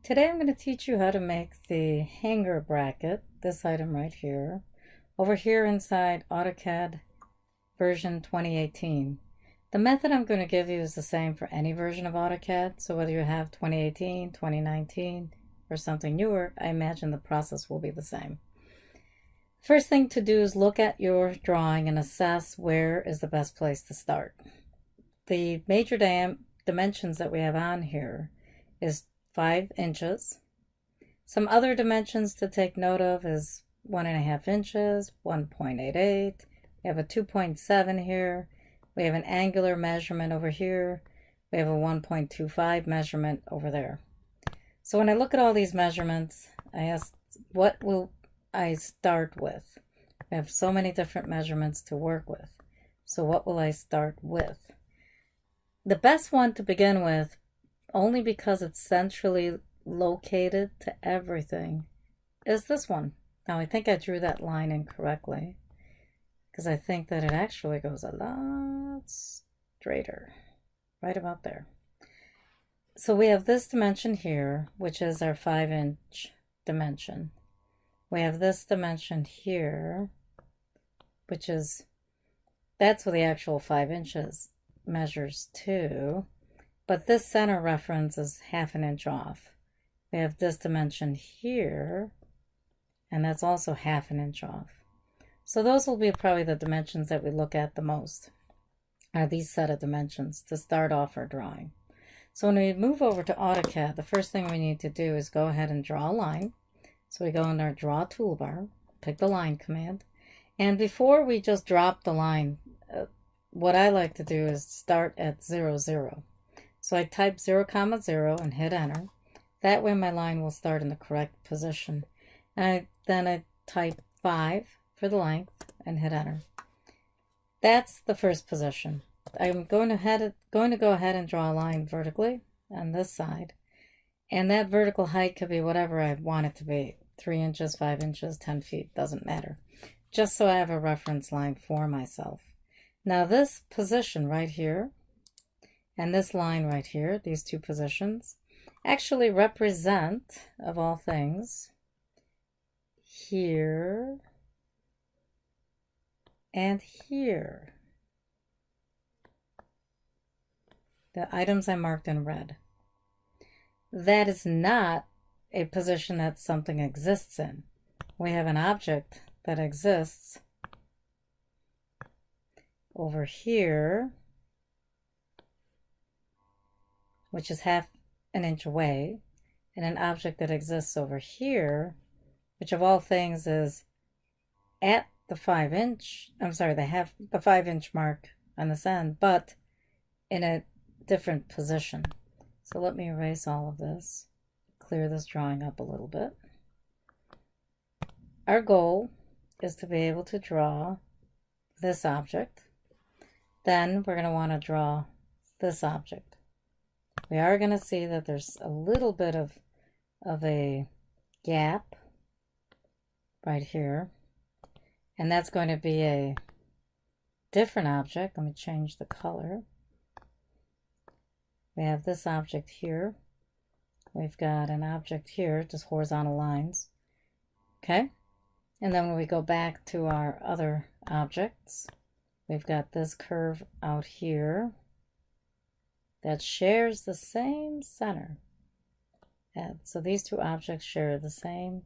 Today I'm going to teach you how to make the hanger bracket, this item right here, over here inside AutoCAD version 2018. The method I'm going to give you is the same for any version of AutoCAD, so whether you have 2018, 2019, or something newer, I imagine the process will be the same. First thing to do is look at your drawing and assess where is the best place to start. The major dimensions that we have on here is 5 inches. Some other dimensions to take note of is 1.5 inches, 1.88. We have a 2.7 here. We have an angular measurement over here. We have a 1.25 measurement over there. So when I look at all these measurements, I ask, what will I start with? I have so many different measurements to work with. So what will I start with? The best one to begin with, only because it's centrally located to everything, is this one. Now I think I drew that line incorrectly because I think that it actually goes a lot straighter, right about there. So we have this dimension here, which is our 5-inch dimension. We have this dimension here, which is, that's what the actual 5 inches measures to. But this center reference is 1/2 inch off. We have this dimension here, and that's also 1/2 inch off. So those will be probably the dimensions that we look at the most, are these set of dimensions to start off our drawing. So when we move over to AutoCAD, the first thing we need to do is go ahead and draw a line. So we go in our Draw toolbar, pick the line command, and before we just drop the line, what I like to do is start at 0, 0. So I type 0, 0 and hit enter. That way my line will start in the correct position. And then I type 5 for the length and hit enter. That's the first position. I'm going to go ahead and draw a line vertically on this side. And that vertical height could be whatever I want it to be. 3 inches, 5 inches, 10 feet, doesn't matter. Just so I have a reference line for myself. Now this position right here, and this line right here, these two positions, actually represent, of all things, here and here. The items I marked in red. That is not a position that something exists in. We have an object that exists over here, which is 1/2 inch away, and an object that exists over here, which of all things is at the 5 inch, the 5 inch mark on this end, but in a different position. So let me erase all of this, clear this drawing up a little bit. Our goal is to be able to draw this object. Then we're going to want to draw this object. We are going to see that there's a little bit of a gap right here. And that's going to be a different object. Let me change the color. We have this object here. We've got an object here, just horizontal lines. Okay? And then when we go back to our other objects, we've got this curve out here that shares the same center. And so these two objects share the same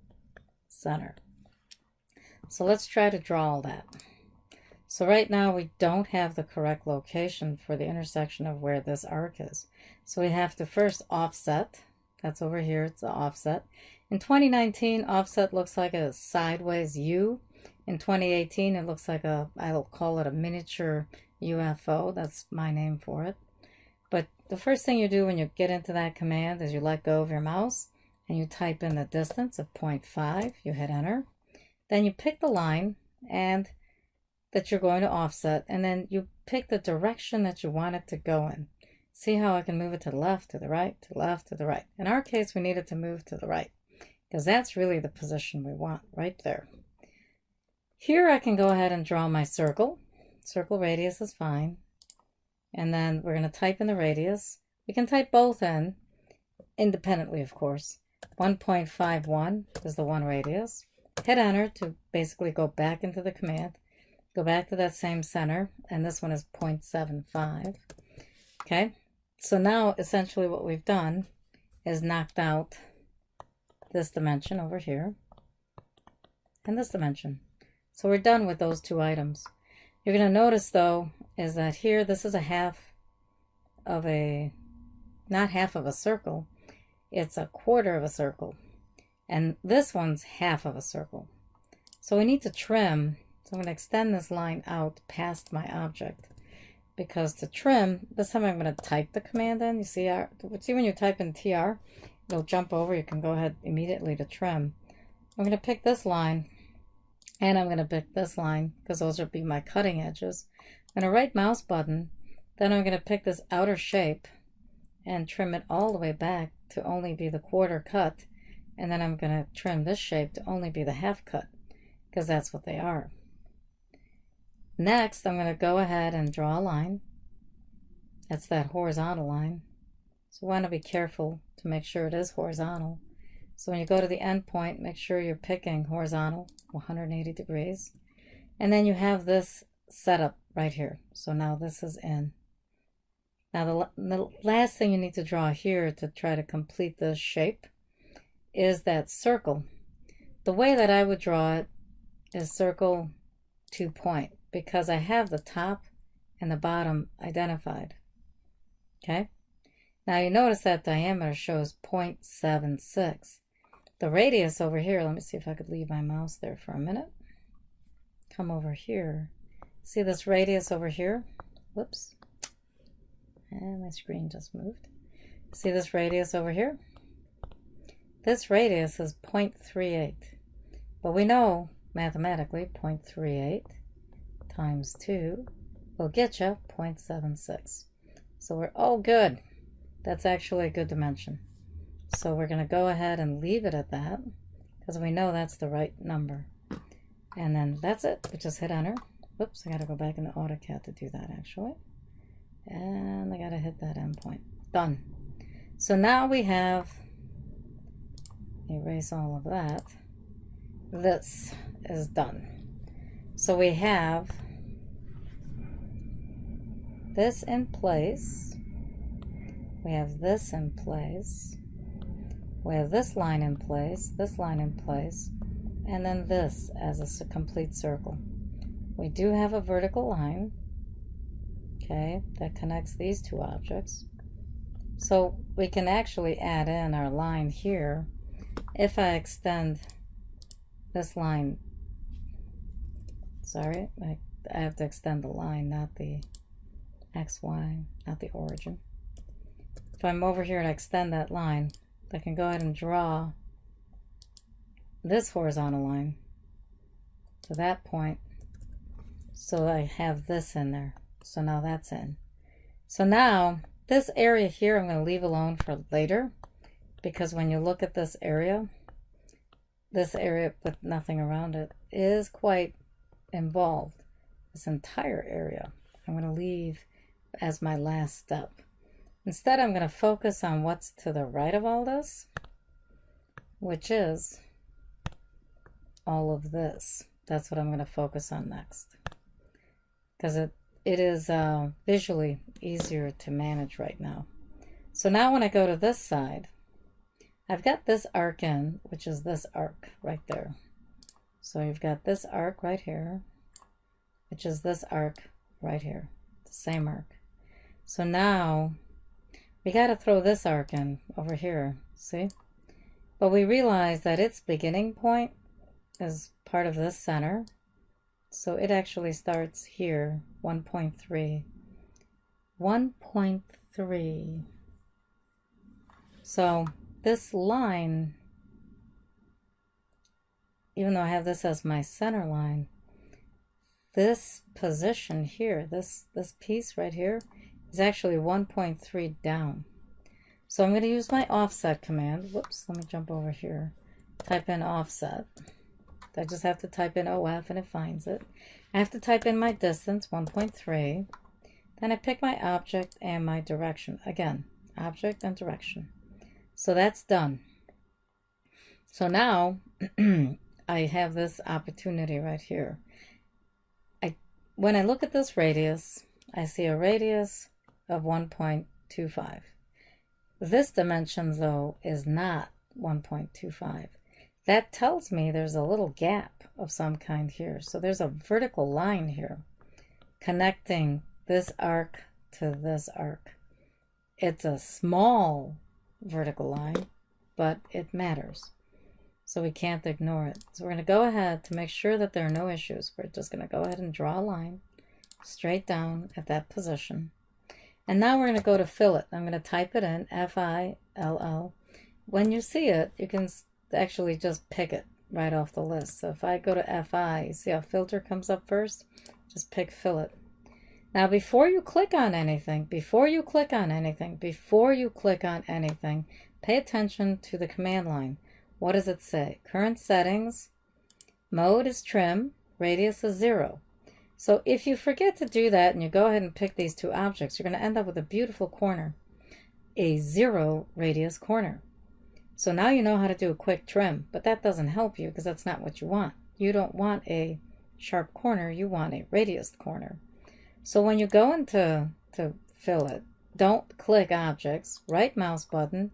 center. So let's try to draw all that. So right now we don't have the correct location for the intersection of where this arc is. So we have to first offset. That's over here, it's the offset. In 2019, offset looks like a sideways U. In 2018, it looks like I'll call it a miniature UFO. That's my name for it. But the first thing you do when you get into that command is you let go of your mouse and you type in the distance of 0.5. You hit enter. Then you pick the line and that you're going to offset, and then you pick the direction that you want it to go in. See how I can move it to the left, to the right, to the left, to the right. In our case, we need it to move to the right because that's really the position we want right there. Here I can go ahead and draw my circle. Circle radius is fine. And then we're going to type in the radius. We can type both in independently, of course. 1.51 is the one radius. Hit enter to basically go back into the command. Go back to that same center, and this one is 0.75. Okay, so now essentially what we've done is knocked out this dimension over here and this dimension. So we're done with those two items. You're going to notice though is that here this is a half of a, not half of a circle, it's a quarter of a circle, and this one's half of a circle. So we need to trim. So I'm going to extend this line out past my object, because to trim, this time I'm going to type the command in. You see when you type in TR, it'll jump over. You can go ahead immediately to trim. I'm going to pick this line, and I'm going to pick this line, because those will be my cutting edges. I'm going to right mouse button, then I'm going to pick this outer shape and trim it all the way back to only be the quarter cut, and then I'm going to trim this shape to only be the half cut, because that's what they are. Next, I'm going to go ahead and draw a line. That's that horizontal line. So we want to be careful to make sure it is horizontal. So when you go to the end point, make sure you're picking horizontal, 180 degrees. And then you have this setup right here. So now this is in. Now the last thing you need to draw here to try to complete this shape is that circle. The way that I would draw it is circle 2 point, because I have the top and the bottom identified. Okay, now you notice that diameter shows 0.76. The radius over here, let me see if I could leave my mouse there for a minute. Come over here. See this radius over here? Whoops. And my screen just moved. See this radius over here? This radius is 0.38. But we know mathematically 0.38 times 2 will get you 0.76. So we're all good. That's actually a good dimension. So we're going to go ahead and leave it at that, because we know that's the right number. And then that's it. We just hit enter. Whoops, I got to go back into AutoCAD to do that actually. And I got to hit that endpoint. Done. So now we have, erase all of that. This is done. So we have this in place. We have this in place. We have this line in place, this line in place, and then this as a complete circle. We do have a vertical line, okay, that connects these two objects. So we can actually add in our line here. If I extend this line, sorry, I have to extend the line, not the XY, not the origin. If I'm over here and extend that line, I can go ahead and draw this horizontal line to that point. So I have this in there. So now that's in. So now this area here I'm going to leave alone for later, because when you look at this area with nothing around it is quite involved. This entire area I'm going to leave as my last step. Instead, I'm going to focus on what's to the right of all this, which is all of this. That's what I'm going to focus on next, because it is visually easier to manage right now. So now when I go to this side, I've got this arc in, which is this arc right there. So you've got this arc right here, which is this arc right here, the same arc. So now we got to throw this arc in over here, see? But we realize that its beginning point is part of this center. So it actually starts here, 1.3. 1.3. So this line, even though I have this as my center line, this position here, this piece right here, is actually 1.3 down. So I'm going to use my offset command. Whoops, let me jump over here. Type in offset. I just have to type in OF and it finds it. I have to type in my distance, 1.3. Then I pick my object and my direction. Again, object and direction. So that's done. So now I have this opportunity right here. When I look at this radius, I see a radius of 1.25. This dimension, though, is not 1.25. That tells me there's a little gap of some kind here. So there's a vertical line here connecting this arc to this arc. It's a small vertical line, but it matters. So we can't ignore it. So we're going to go ahead to make sure that there are no issues. We're just going to go ahead and draw a line straight down at that position. And now we're going to go to fillet. I'm going to type it in, F-I-L-L. When you see it, you can actually just pick it right off the list. So if I go to F-I, you see how filter comes up first? Just pick fillet. Now before you click on anything, pay attention to the command line. What does it say? Current settings, mode is trim, radius is 0. So if you forget to do that and you go ahead and pick these two objects, you're going to end up with a beautiful corner, a 0 radius corner. So now you know how to do a quick trim, but that doesn't help you because that's not what you want. You don't want a sharp corner, you want a radius corner. So when you go into fillet, don't click objects, right mouse button,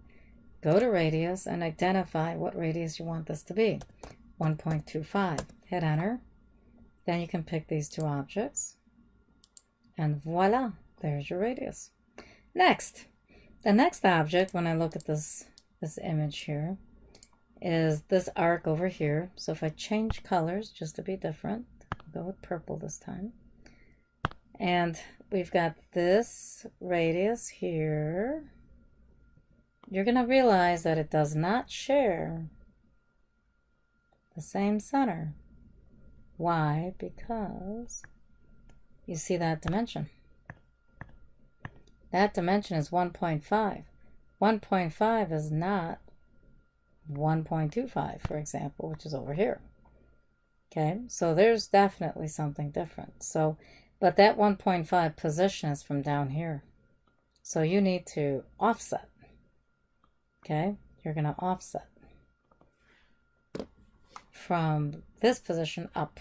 go to radius and identify what radius you want this to be. 1.25. Hit enter. Then you can pick these two objects. And voila, there's your radius. Next, the next object, when I look at this image here, is this arc over here. So if I change colors just to be different, I'll go with purple this time. And we've got this radius here. You're going to realize that it does not share the same center. Why? Because you see that dimension. That dimension is 1.5. 1.5 is not 1.25, for example, which is over here. Okay, so there's definitely something different. So, but that 1.5 position is from down here. So you need to offset. Okay, you're going to offset from this position up.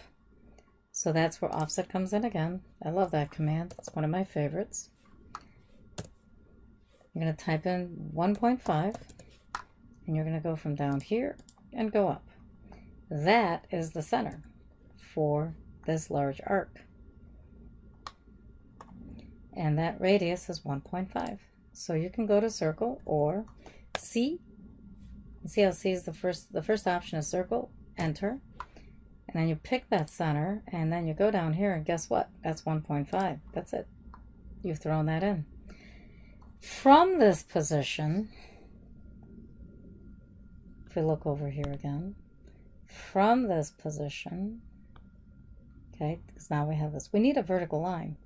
So that's where offset comes in again. I love that command. It's one of my favorites. You're going to type in 1.5 and you're going to go from down here and go up. That is the center for this large arc. And that radius is 1.5. So you can go to circle or C. See how C is the first option is circle, enter. And then you pick that center and then you go down here and guess what? That's 1.5. That's it. You've thrown that in. From this position, if we look over here again, from this position, okay, because now we have this. We need a vertical line,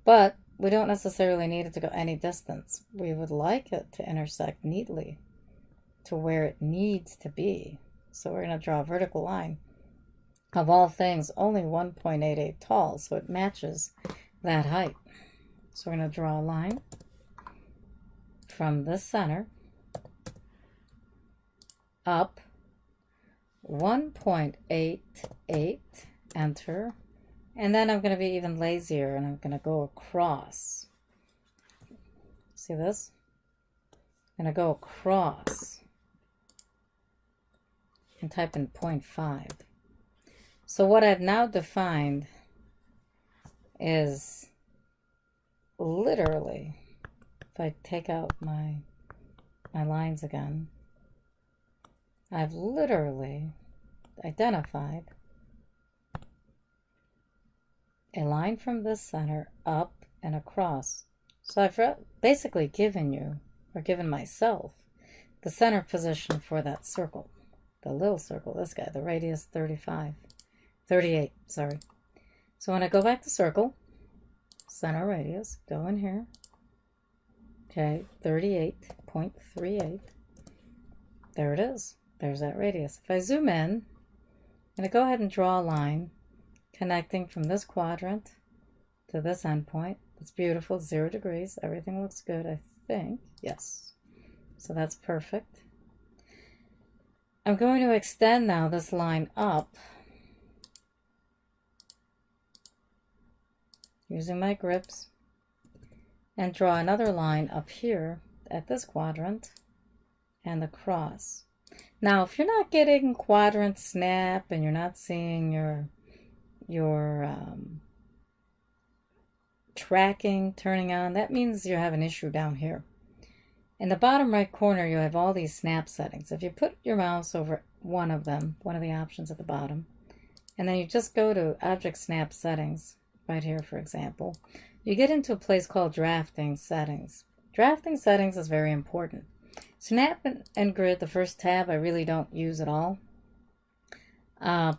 but we don't necessarily need it to go any distance. We would like it to intersect neatly to where it needs to be. So we're going to draw a vertical line. Of all things, only 1.88 tall, so it matches that height. So we're going to draw a line from this center up 1.88, enter. And then I'm going to be even lazier and I'm going to go across. See this? I'm going to go across and type in 0.5. So what I've now defined is literally, if I take out my lines again, I've literally identified a line from this center up and across. So I've basically given you, or given myself, the center position for that circle, the little circle, this guy, the radius 38, sorry. So when I go back to circle, center radius, go in here, okay, 38.38, there it is, there's that radius. If I zoom in, I'm going to go ahead and draw a line connecting from this quadrant to this endpoint. It's beautiful, 0 degrees, everything looks good, I think, yes. So that's perfect. I'm going to extend now this line up using my grips and draw another line up here at this quadrant and the cross. Now, if you're not getting quadrant snap and you're not seeing your tracking turning on, that means you have an issue down here. In the bottom right corner, you have all these snap settings. If you put your mouse over one of them, one of the options at the bottom, and then you just go to Object Snap Settings, right here, for example, you get into a place called Drafting Settings. Drafting Settings is very important. Snap and Grid, the first tab, I really don't use at all.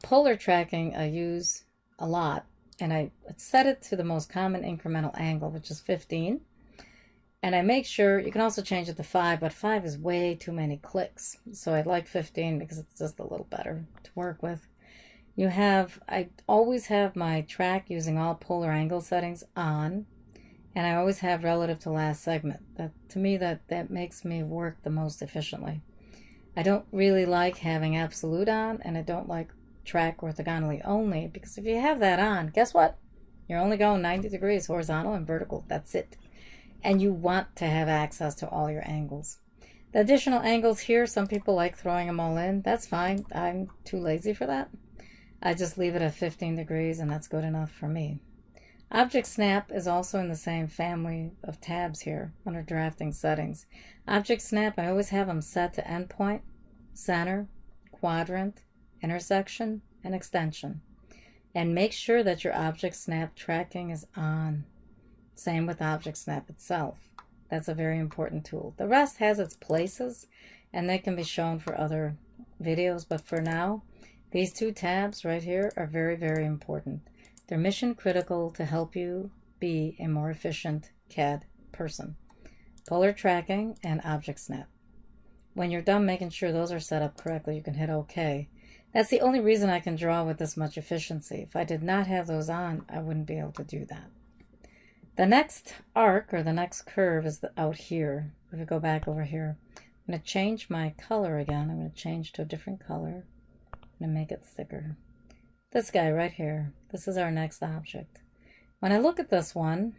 Polar Tracking, I use a lot, and I set it to the most common incremental angle, which is 15. And I make sure, you can also change it to 5, but 5 is way too many clicks. So I like 15 because it's just a little better to work with. I always have my track using all polar angle settings on, and I always have relative to last segment. To me, that makes me work the most efficiently. I don't really like having absolute on, and I don't like track orthogonally only, because if you have that on, guess what? You're only going 90 degrees horizontal and vertical. That's it. And you want to have access to all your angles. The additional angles here, some people like throwing them all in. That's fine. I'm too lazy for that. I just leave it at 15 degrees and that's good enough for me. Object Snap is also in the same family of tabs here under Drafting Settings. Object Snap, I always have them set to endpoint, center, quadrant, intersection, and extension. And make sure that your Object Snap tracking is on. Same with Object Snap itself. That's a very important tool. The rest has its places, and they can be shown for other videos, but for now, these two tabs right here are very, very important. They're mission critical to help you be a more efficient CAD person. Polar Tracking and Object Snap. When you're done making sure those are set up correctly, you can hit OK. That's the only reason I can draw with this much efficiency. If I did not have those on, I wouldn't be able to do that. The next arc, or the next curve, is out here. If we go back over here, I'm going to change my color again. I'm going to change to a different color. I'm going to make it thicker. This guy right here, this is our next object. When I look at this one,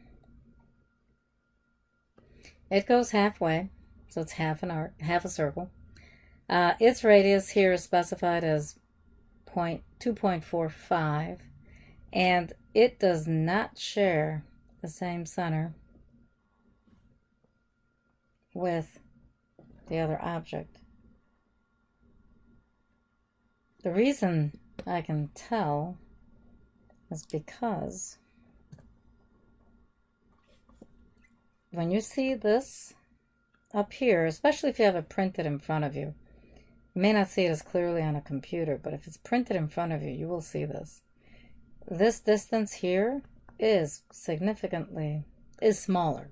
it goes halfway, so it's half an arc, half a circle. Its radius here is specified as 2.45, and it does not share the same center with the other object. The reason I can tell is because when you see this up here, especially if you have it printed in front of you, you may not see it as clearly on a computer, but if it's printed in front of you, you will see this. This distance here is smaller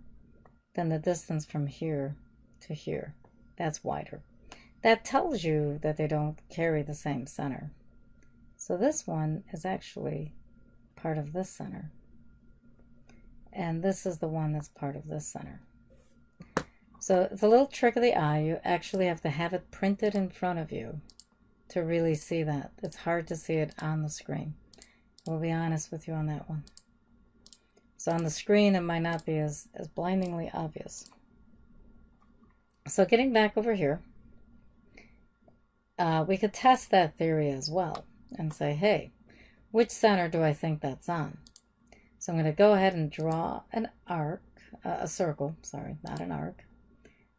than the distance from here to here. That's wider. That tells you that they don't carry the same center. So this one is actually part of this center. And this is the one that's part of this center. So it's a little trick of the eye. You actually have to have it printed in front of you to really see that. It's hard to see it on the screen. We'll be honest with you on that one. So on the screen, it might not be as blindingly obvious. So getting back over here, we could test that theory as well and say, hey, which center do I think that's on? So I'm going to go ahead and draw an arc, a circle, sorry, not an arc.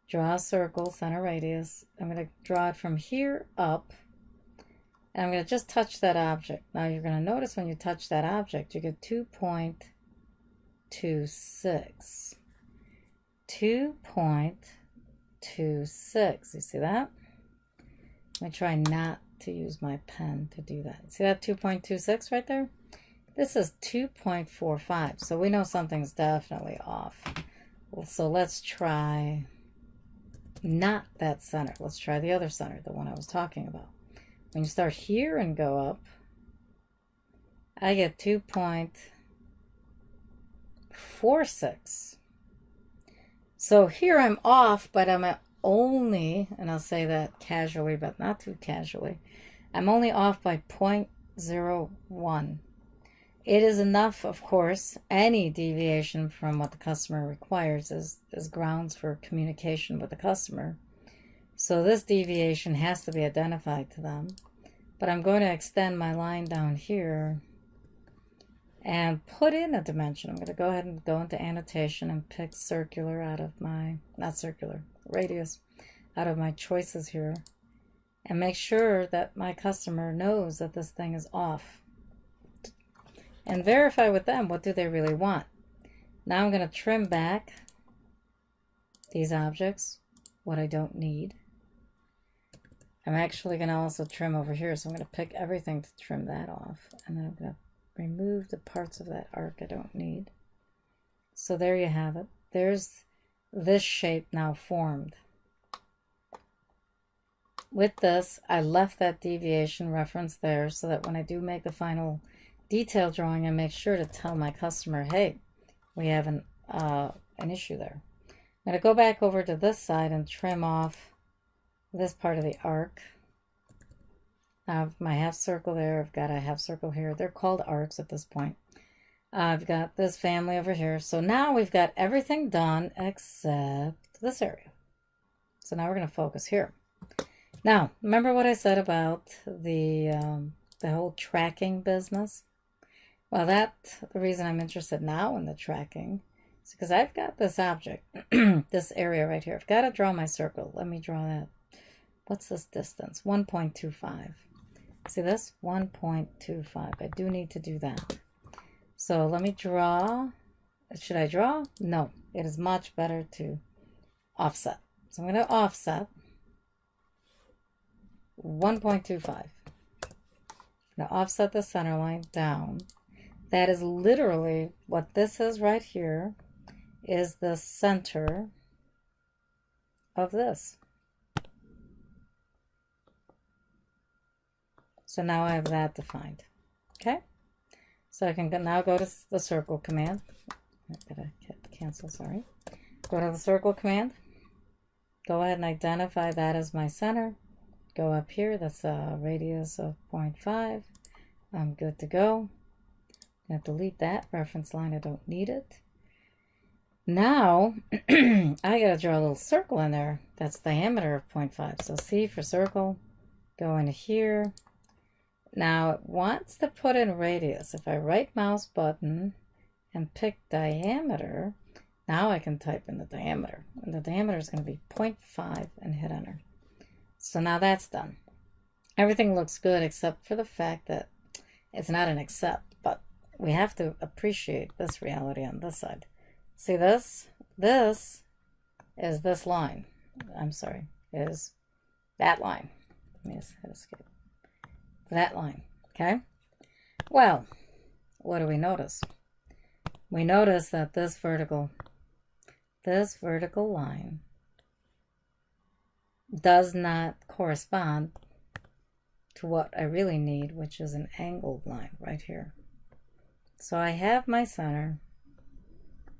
Draw a circle, center radius. I'm going to draw it from here up, and I'm going to just touch that object. Now you're going to notice when you touch that object, you get 2.26. 2.26. You see that? Let me try not to use my pen to do that. See that 2.26 right there? This is 2.45. So we know something's definitely off. So let's try not that center. Let's try the other center, the one I was talking about. When you start here and go up, I get 2.46. So here I'm off, but I'm only, and I'll say that casually, but not too casually, I'm only off by 0.01. It is enough, of course. Any deviation from what the customer requires is grounds for communication with the customer. So this deviation has to be identified to them. But I'm going to extend my line down here and put in a dimension. I'm going to go ahead and go into annotation and pick circular out of my, not circular, radius out of my choices here. And make sure that my customer knows that this thing is off. And verify with them, what do they really want? Now I'm going to trim back these objects, what I don't need. I'm actually going to also trim over here, so I'm going to pick everything to trim that off. And then I'm going to remove the parts of that arc I don't need. So there you have it. There's this shape now formed. With this, I left that deviation reference there so that when I do make the final detail drawing, I make sure to tell my customer, hey, we have an issue there. I'm going to go back over to this side and trim off this part of the arc. I have my half circle there. I've got a half circle here. They're called arcs at this point. I've got this family over here. So now we've got everything done except this area. So now we're going to focus here. Now, remember what I said about the whole tracking business? Well, that's the reason I'm interested now in the tracking. Is because I've got this object, this area right here. I've got to draw my circle. Let me draw that. What's this distance? 1.25. See this? 1.25. I do need to do that. So let me draw. Should I draw? No. It is much better to offset. So I'm going to offset 1.25. Now offset the center line down. That is literally what this is right here, is the center of this. So now I have that defined. Okay? So I can now go to the circle command. I gotta cancel, sorry. Go to the circle command. Go ahead and identify that as my center. Go up here. That's a radius of 0.5. I'm good to go. I'm going to delete that reference line. I don't need it. Now, I got to draw a little circle in there. That's diameter of 0.5. So C for circle. Go into here. Now, it wants to put in radius. If I right mouse button and pick diameter, now I can type in the diameter. And the diameter is going to be 0.5 and hit enter. So now that's done. Everything looks good except for the fact that it's not an except, but we have to appreciate this reality on this side. See this? This is this line. I'm sorry, is that line. Let me just hit escape. That line, okay? Well, what do we notice? We notice that this vertical line does not correspond to what I really need, which is an angled line right here. So I have my center,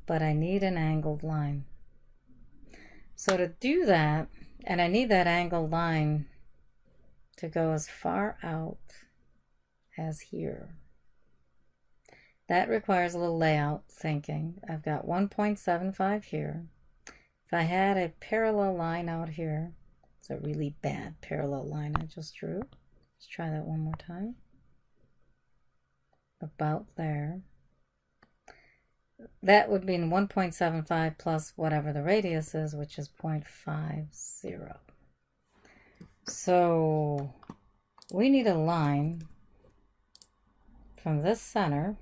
but I need an angled line. So to do that, and I need that angled line to go as far out as here. That requires a little layout thinking. I've got 1.75 here. If I had a parallel line out here, it's a really bad parallel line I just drew. Let's try that one more time. About there. That would be 1.75 plus whatever the radius is, which is 0.50. So we need a line from this center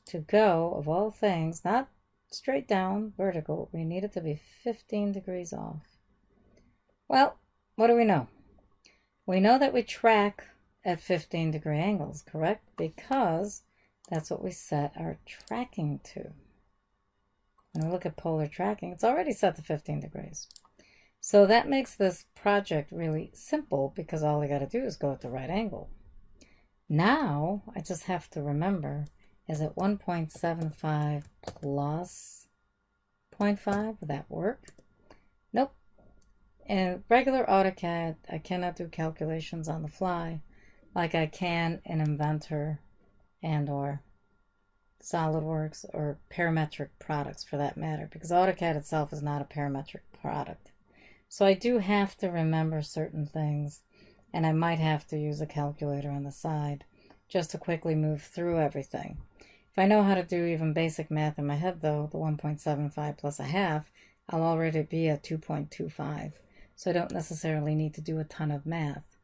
to go, of all things, not straight down, vertical. We need it to be 15 degrees off. Well, what do we know? We know that we track at 15-degree angles, correct? Because that's what we set our tracking to. When we look at polar tracking, it's already set to 15 degrees. So that makes this project really simple because all I got to do is go at the right angle. Now, I just have to remember, is it 1.75 plus 0.5, would that work? Nope. In regular AutoCAD, I cannot do calculations on the fly like I can in Inventor and or SolidWorks or parametric products for that matter, because AutoCAD itself is not a parametric product. So I do have to remember certain things, and I might have to use a calculator on the side just to quickly move through everything. If I know how to do even basic math in my head, though, the 1.75 plus a half, I'll already be at 2.25. So I don't necessarily need to do a ton of math.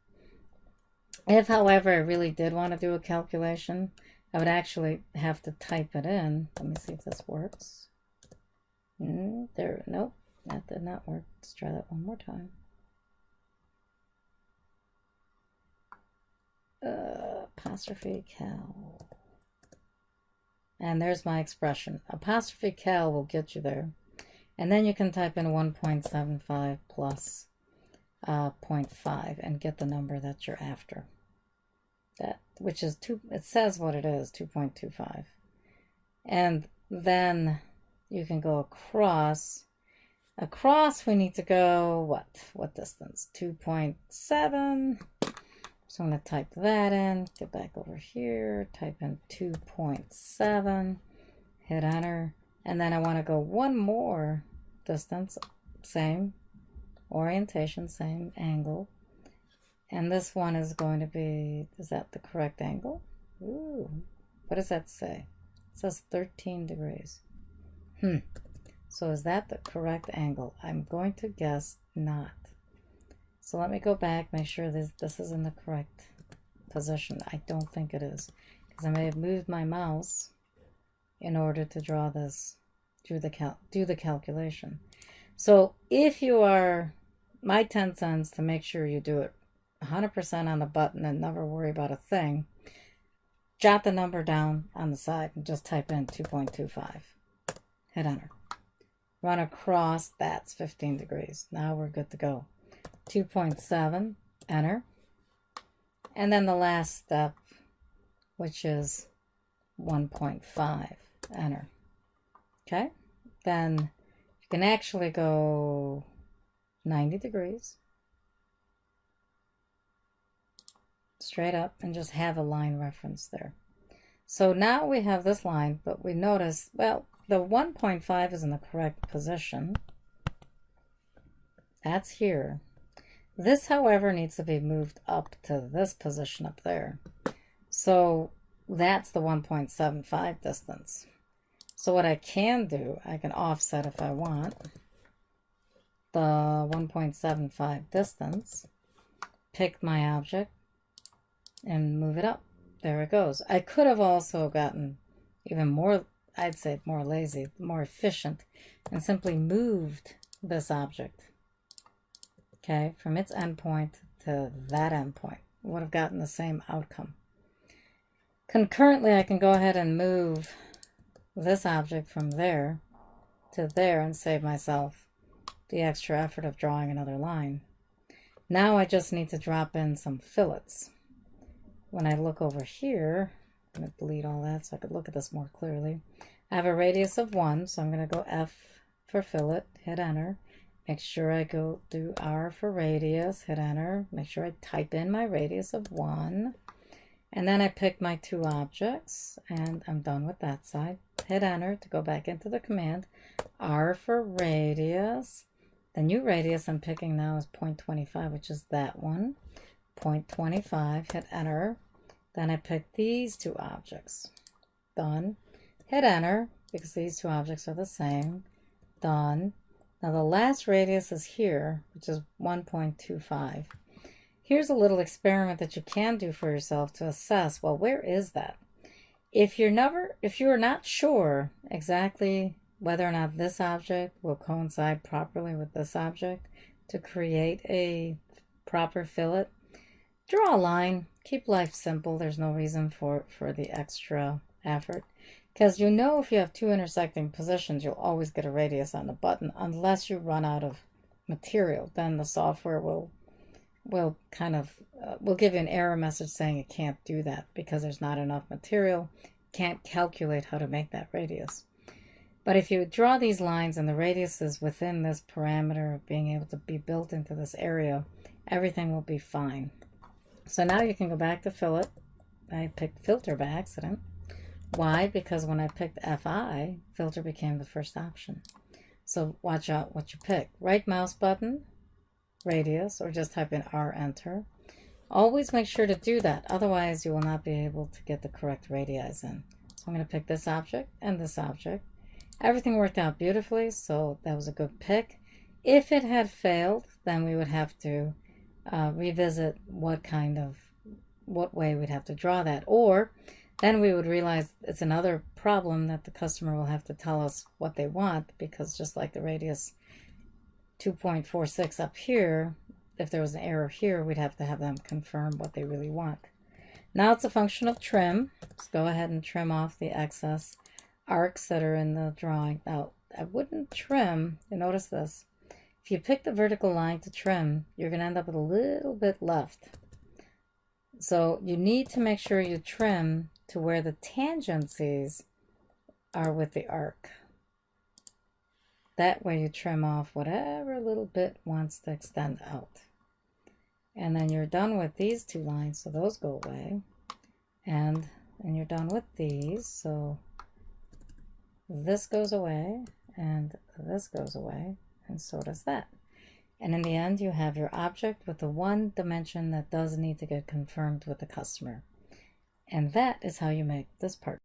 If, however, I really did want to do a calculation, I would actually have to type it in. Let me see if this works. Nope, that did not work. Let's try that one more time. Apostrophe cal. And there's my expression. Apostrophe cal will get you there. And then you can type in 1.75 plus 0.5 and get the number that you're after. That, which is it says what it is, 2.25. And then you can go across. Across we need to go, what distance? 2.7. So I'm going to type that in, get back over here, type in 2.7, hit enter, and then I want to go one more distance, same orientation, same angle, and this one is going to be, is that the correct angle? Ooh, what does that say? It says 13 degrees. So is that the correct angle? I'm going to guess not. So let me go back, make sure this is in the correct position. I don't think it is, because I may have moved my mouse in order to draw this, do the calculation. So if you are, my 10 cents to make sure you do it 100% on the button and never worry about a thing, jot the number down on the side and just type in 2.25. Hit enter. Run across, that's 15 degrees. Now we're good to go. 2.7, enter. And then the last step, which is 1.5, enter. Okay, then you can actually go 90 degrees straight up and just have a line reference there. So now we have this line, but we notice, well, the 1.5 is in the correct position. That's here. This, however, needs to be moved up to this position up there. So that's the 1.75 distance. So what I can do, I can offset if I want the 1.75 distance, pick my object, and move it up. There it goes. I could have also gotten even more, I'd say more lazy, more efficient, and simply moved this object, okay, from its endpoint to that endpoint. Would have gotten the same outcome. Concurrently, I can go ahead and move this object from there to there and save myself the extra effort of drawing another line. Now I just need to drop in some fillets. When I look over here, I'm going to delete all that so I could look at this more clearly. I have a radius of 1, so I'm going to go F for fillet, hit enter. Make sure I go do R for radius, hit enter. Make sure I type in my radius of 1. And then I pick my two objects, and I'm done with that side. Hit enter to go back into the command. R for radius. The new radius I'm picking now is 0.25, which is that one. 0.25, hit enter. Then I pick these two objects. Done. Hit enter, because these two objects are the same. Done. Now the last radius is here, which is 1.25. Here's a little experiment that you can do for yourself to assess, well, where is that? If you're not sure exactly whether or not this object will coincide properly with this object to create a proper fillet, draw a line. Keep life simple. There's no reason for the extra effort. Because you know if you have two intersecting positions, you'll always get a radius on the button unless you run out of material. Then the software will kind of will give you an error message saying it can't do that because there's not enough material. Can't calculate how to make that radius. But if you draw these lines and the radius is within this parameter of being able to be built into this area, everything will be fine. So now you can go back to fillet. I picked filter by accident. Why? Because when I picked FI, filter became the first option. So watch out what you pick. Right mouse button, radius, or just type in R, enter. Always make sure to do that. Otherwise, you will not be able to get the correct radii in. So I'm going to pick this object and this object. Everything worked out beautifully, so that was a good pick. If it had failed, then we would have to revisit what way we'd have to draw that. Or then we would realize it's another problem that the customer will have to tell us what they want, because just like the radius 2.46 up here, if there was an error here, we'd have to have them confirm what they really want. Now it's a function of trim. Let's go ahead and trim off the excess arcs that are in the drawing. Now, I wouldn't trim, you notice this, if you pick the vertical line to trim, you're going to end up with a little bit left. So you need to make sure you trim to where the tangencies are with the arc. That way you trim off whatever little bit wants to extend out. And then you're done with these two lines, so those go away. And you're done with these, so this goes away, and this goes away, and so does that. And in the end, you have your object with the one dimension that does need to get confirmed with the customer. And that is how you make this part.